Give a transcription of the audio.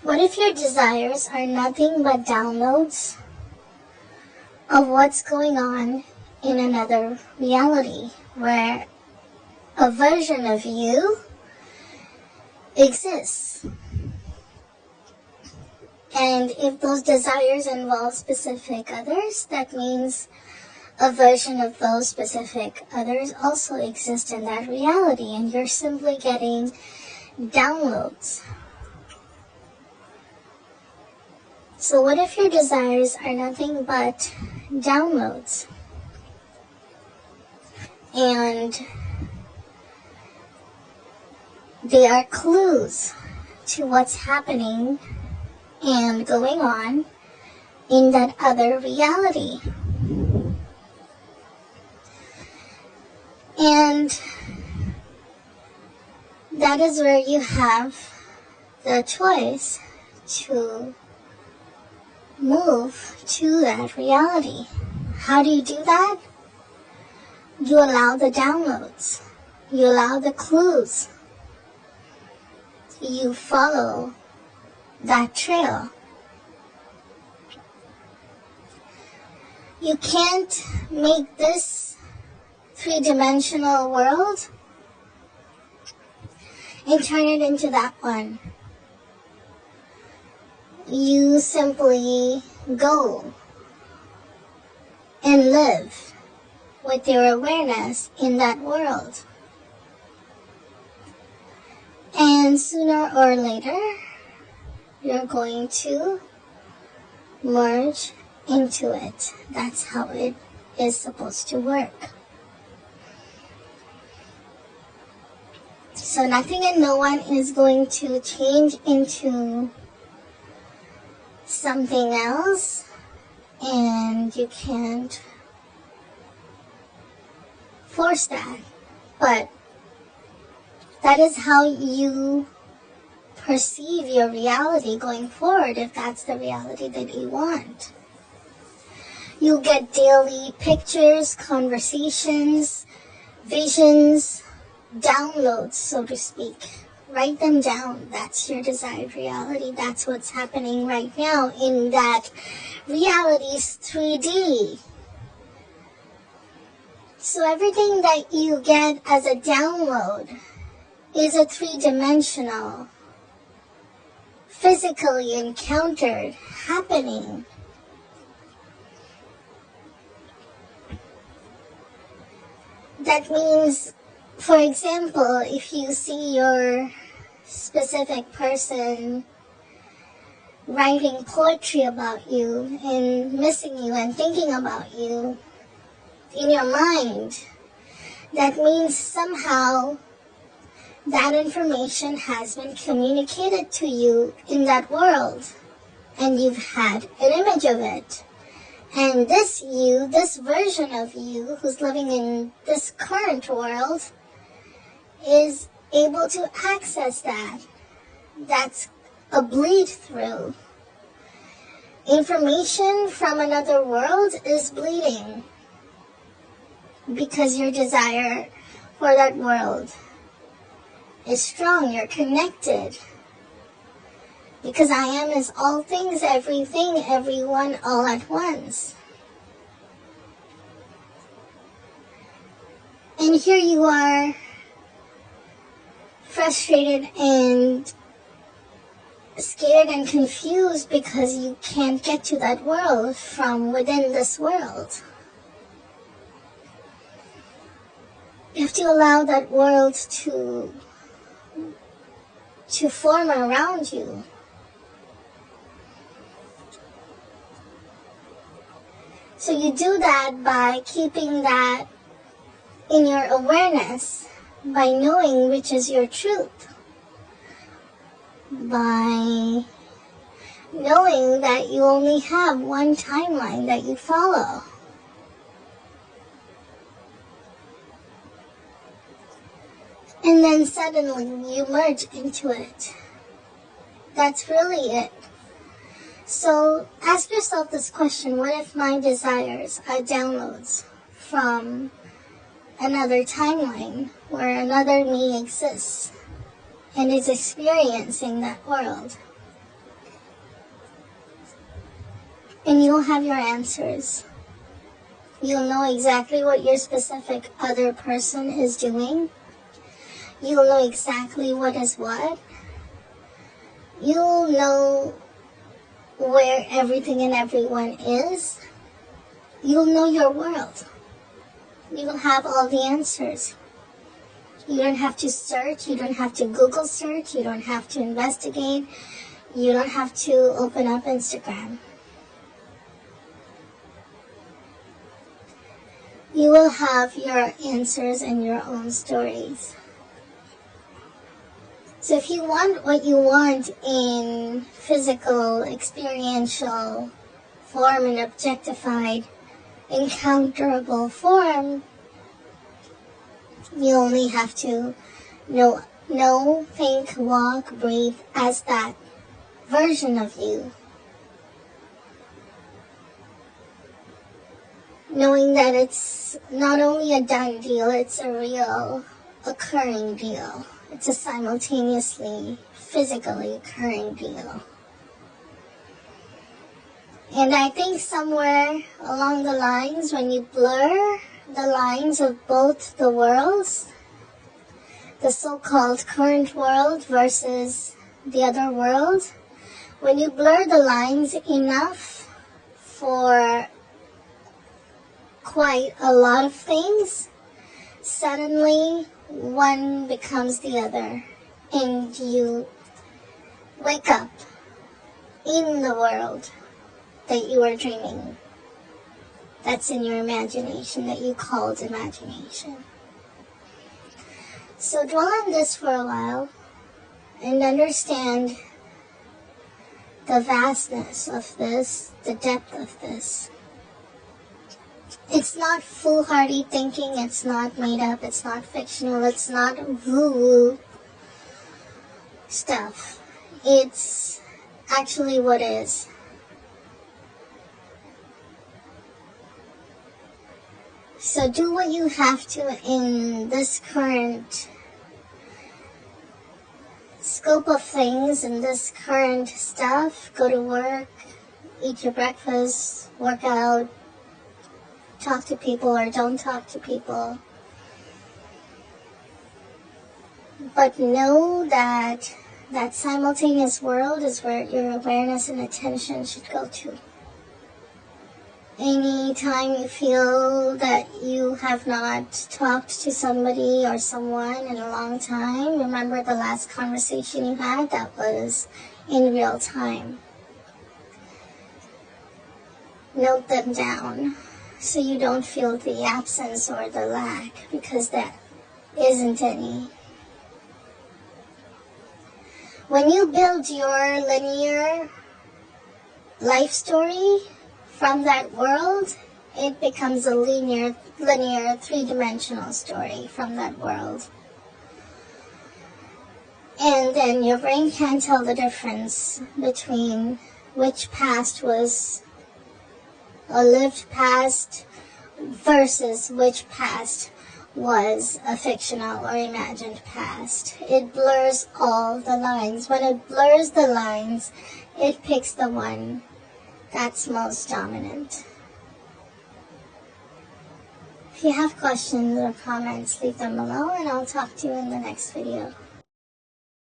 What if your desires are nothing but downloads of what's going on in another reality where a version of you exists? And if those desires involve specific others, that means a version of those specific others also exist in that reality, and you're simply getting downloads. So what if your desires are nothing but downloads? And they are clues to what's happening and going on in that other reality. And that is where you have the choice to move to that reality. How do you do that? You allow the downloads. You allow the clues. You follow that trail. You can't make this three-dimensional world and turn it into that one. You simply go and live with your awareness in that world. And sooner or later, you're going to merge into it. That's how it is supposed to work. So nothing and no one is going to change into something else, and you can't force that. But that is how you perceive your reality going forward, if that's the reality that you want. You'll get daily pictures, conversations, visions, downloads, so to speak. Write them down. That's your desired reality. That's what's happening right now in that reality's 3D. So everything that you get as a download is a three-dimensional, physically encountered happening. That means, for example, if you see your specific person writing poetry about you and missing you and thinking about you in your mind, that means somehow that information has been communicated to you in that world, and you've had an image of it. And this you, this version of you who's living in this current world, is able to access that. That's a bleed through. Information from another world is bleeding because your desire for that world is strong. You're connected. Because I am is all things, everything, everyone, all at once. And here you are, frustrated and scared and confused because you can't get to that world from within this world. You have to allow that world to form around you. So you do that by keeping that in your awareness, by knowing which is your truth, by knowing that you only have one timeline that you follow. And then suddenly you merge into it. That's really it. So ask yourself this question: what if my desires are downloads from another timeline where another me exists and is experiencing that world? And you'll have your answers. You'll know exactly what your specific other person is doing. You'll know exactly what is what. You'll know where everything and everyone is. You'll know your world. You will have all the answers. You don't have to search. You don't have to Google search. You don't have to investigate. You don't have to open up Instagram. You will have your answers and your own stories. So if you want what you want in physical, experiential form and objectified, encounterable form, you only have to know, think, walk, breathe as that version of you. Knowing that it's not only a done deal, it's a real occurring deal. It's a simultaneously, physically occurring deal. And I think somewhere along the lines, when you blur the lines of both the worlds, the so-called current world versus the other world, when you blur the lines enough for quite a lot of things, suddenly one becomes the other, and you wake up in the world that you are dreaming, that's in your imagination, that you called imagination. So dwell on this for a while and understand the vastness of this, the depth of this. It's not foolhardy thinking, it's not made up, it's not fictional, it's not woo-woo stuff. It's actually what is. So do what you have to in this current scope of things, in this current stuff. Go to work, eat your breakfast, work out, talk to people or don't talk to people. But know that that simultaneous world is where your awareness and attention should go to. Anytime you feel that you have not talked to somebody or someone in a long time, remember the last conversation you had that was in real time. Note them down so you don't feel the absence or the lack, because there isn't any. When you build your linear life story from that world, it becomes a linear three-dimensional story from that world. And then your brain can't tell the difference between which past was a lived past versus which past was a fictional or imagined past. It blurs all the lines. When it blurs the lines, it picks the one that's most dominant. If you have questions or comments, leave them below and I'll talk to you in the next video.